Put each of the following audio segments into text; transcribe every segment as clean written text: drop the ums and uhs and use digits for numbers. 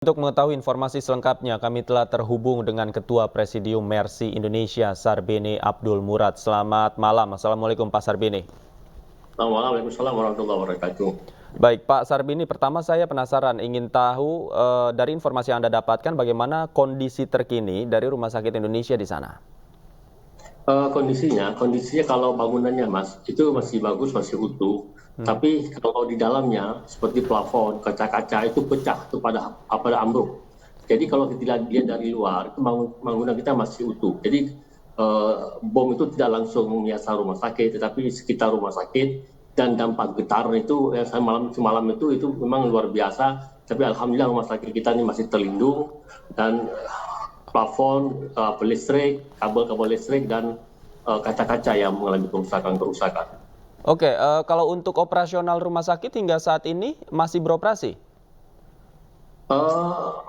Untuk mengetahui informasi selengkapnya, kami telah terhubung dengan Ketua Presidium Mercy Indonesia, Sarbini Abdul Murad. Selamat malam. Assalamualaikum Pak Sarbini. Waalaikumsalam warahmatullahi wabarakatuh. Baik Pak Sarbini, pertama saya penasaran ingin tahu dari informasi yang Anda dapatkan bagaimana kondisi terkini dari Rumah Sakit Indonesia di sana. Kondisinya kalau bangunannya Mas, itu masih bagus, masih utuh. Tapi kalau di dalamnya, seperti plafon, kaca-kaca itu pecah, itu pada ambruk. Jadi kalau kita lihat dari luar, itu bangunan kita masih utuh. Jadi bom itu tidak langsung menyasar rumah sakit, tetapi sekitar rumah sakit, dan dampak getar itu semalam itu memang luar biasa. Tapi alhamdulillah rumah sakit kita ini masih terlindung, dan plafon, listrik, kabel-kabel listrik, dan kaca-kaca yang mengalami kerusakan. Oke, kalau untuk operasional rumah sakit hingga saat ini masih beroperasi? Uh,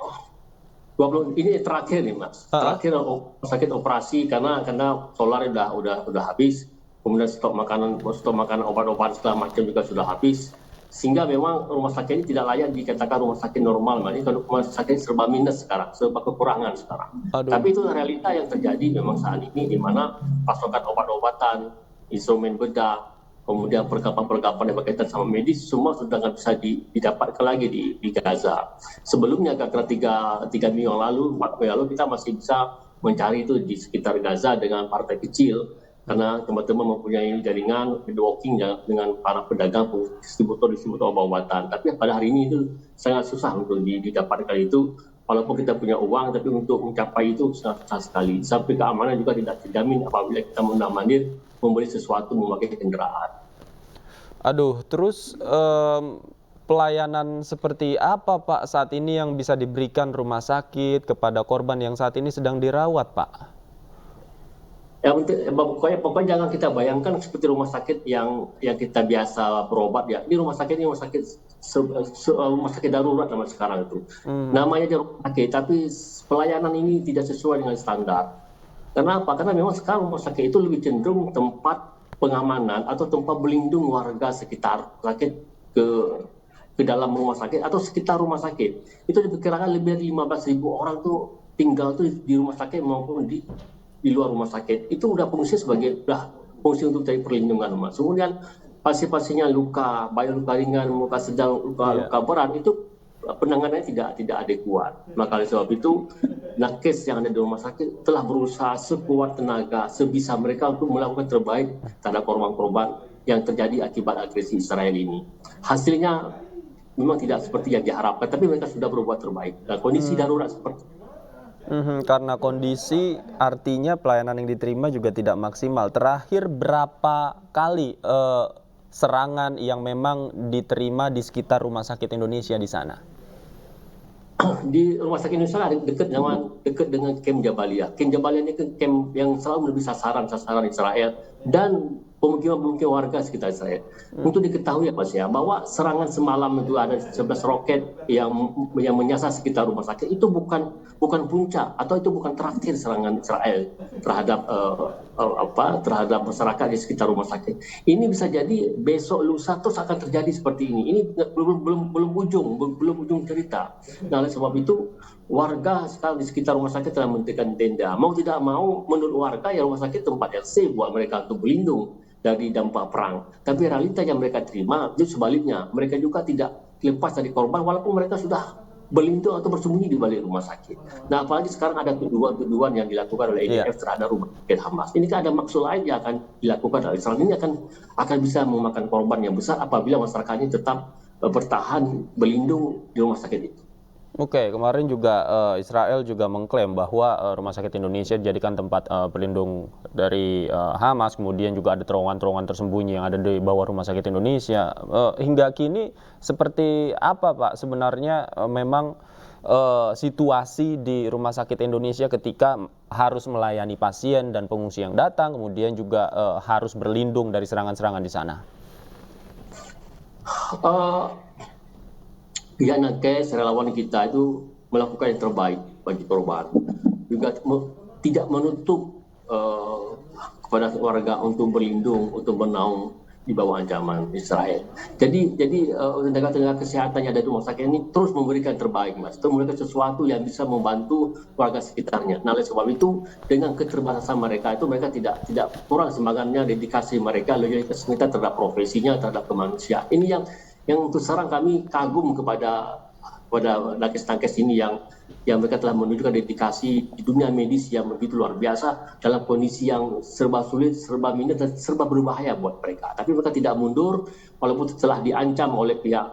20 ini terakhir nih Mas, terakhir rumah sakit operasi karena solar udah habis, kemudian stok makanan, obat-obatan segala macam juga sudah habis, sehingga memang rumah sakit ini tidak layak dikatakan rumah sakit normal. Ini kan rumah sakit serba minus sekarang, serba kekurangan sekarang. Aduh. Tapi itu realita yang terjadi memang saat ini, di mana pasokan obat-obatan, instrumen bedah, kemudian perlengkapan-perlengkapan yang berkaitan sama medis semua sudah nggak bisa didapatkan lagi di Gaza. Sebelumnya karena tiga minggu yang lalu, 4 minggu lalu kita masih bisa mencari itu di sekitar Gaza dengan partai kecil, karena teman-teman mempunyai jaringan networking dengan para pedagang, distributor obat-obatan. Tapi pada hari ini itu sangat susah untuk didapatkan itu. Walaupun kita punya uang, tapi untuk mencapai itu sangat susah sekali. Sampai keamanan juga tidak terjamin apabila kita mondar-mandir membeli sesuatu memakai kendaraan. Aduh, terus pelayanan seperti apa Pak saat ini yang bisa diberikan rumah sakit kepada korban yang saat ini sedang dirawat Pak? Ya, pokoknya jangan kita bayangkan seperti rumah sakit yang kita biasa berobat ya. Ini rumah sakit rumah sakit darurat nama sekarang itu. Namanya aja rumah sakit, tapi pelayanan ini tidak sesuai dengan standar. Kenapa? Karena memang sekarang rumah sakit itu lebih cenderung tempat pengamanan atau tempat berlindung warga sekitar sakit ke dalam rumah sakit atau sekitar rumah sakit. Itu diperkirakan lebih dari 15.000 orang tuh tinggal tuh di rumah sakit maupun di luar rumah sakit. Itu udah fungsi fungsi untuk cari perlindungan, Mas. Kemudian pasien-pasiennya luka, baik luka ringan, luka sedang, luka berat, itu penanganannya tidak adekuat. Maka oleh sebab itu, nakes yang ada di rumah sakit telah berusaha sekuat tenaga, sebisa mereka untuk melakukan terbaik terhadap korban-korban yang terjadi akibat agresi Israel ini. Hasilnya memang tidak seperti yang diharapkan, tapi mereka sudah berbuat terbaik. Dan kondisi darurat seperti karena kondisi artinya pelayanan yang diterima juga tidak maksimal. Terakhir berapa kali serangan yang memang diterima di sekitar Rumah Sakit Indonesia di sana? Di Rumah Sakit Indonesia ada dekat dengan Kem Jabalia. Kem Jabalia ini kem yang selalu menjadi sasaran Israel dan pemukiman warga sekitar Israel. Untuk diketahui ya Mas ya, bahwa serangan semalam itu ada 11 roket yang menyasar sekitar rumah sakit, itu bukan puncak atau itu bukan terakhir serangan Israel terhadap masyarakat di sekitar rumah sakit. Ini bisa jadi besok lusa terus akan terjadi seperti ini. Ini belum ujung cerita. Nah, oleh sebab itu warga sekarang di sekitar rumah sakit telah mendirikan tenda. Mau tidak mau, menurut warga ya rumah sakit tempat yang safe buat mereka untuk berlindung dari dampak perang. Tapi realita yang mereka terima itu sebaliknya. Mereka juga tidak lepas dari korban walaupun mereka sudah berlindung atau bersembunyi di balik rumah sakit. Nah, apalagi sekarang ada tuduhan yang dilakukan oleh IDF terhadap rumah sakit Hamas. Ini kan ada maksud lain yang akan dilakukan oleh Israel. Ini akan bisa memakan korban yang besar apabila masyarakatnya tetap bertahan berlindung di rumah sakit itu. Oke, kemarin juga Israel juga mengklaim bahwa Rumah Sakit Indonesia dijadikan tempat pelindung dari Hamas, kemudian juga ada terowongan-terowongan tersembunyi yang ada di bawah Rumah Sakit Indonesia. Hingga kini seperti apa Pak sebenarnya memang situasi di Rumah Sakit Indonesia ketika harus melayani pasien dan pengungsi yang datang, kemudian juga harus berlindung dari serangan-serangan di sana? Pihak nakes, relawan kita itu melakukan yang terbaik bagi korban. Juga tidak menutup kepada warga untuk berlindung, untuk bernaung di bawah ancaman Israel. Jadi tenaga-tenaga kesehatan yang ada di rumah sakit ini terus memberikan terbaik, Mas. Terus memberikan sesuatu yang bisa membantu warga sekitarnya. Nah, oleh sebab itu dengan keterbatasan mereka itu mereka tidak kurang semangatnya, dedikasi mereka, loyalitas mereka terhadap profesinya, terhadap kemanusiaan. Ini yang terus terang kami kagum kepada nakes-nakes ini yang mereka telah menunjukkan dedikasi di dunia medis yang begitu luar biasa dalam kondisi yang serba sulit, serba minat dan serba berbahaya buat mereka. Tapi mereka tidak mundur walaupun telah diancam oleh pihak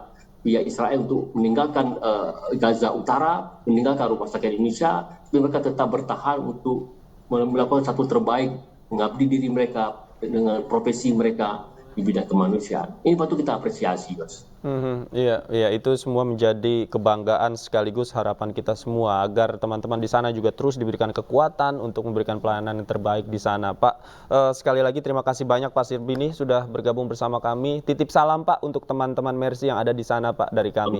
Israel untuk meninggalkan Gaza Utara, meninggalkan rumah sakit Indonesia, tapi mereka tetap bertahan untuk melakukan satu terbaik, mengabdi diri mereka dengan profesi mereka di bidang kemanusiaan. Ini patut kita apresiasi, Mas. Iya, iya, itu semua menjadi kebanggaan sekaligus harapan kita semua agar teman-teman di sana juga terus diberikan kekuatan untuk memberikan pelayanan yang terbaik di sana. Pak, sekali lagi terima kasih banyak Pak Sirbini sudah bergabung bersama kami. Titip salam Pak untuk teman-teman Mercy yang ada di sana Pak dari kami.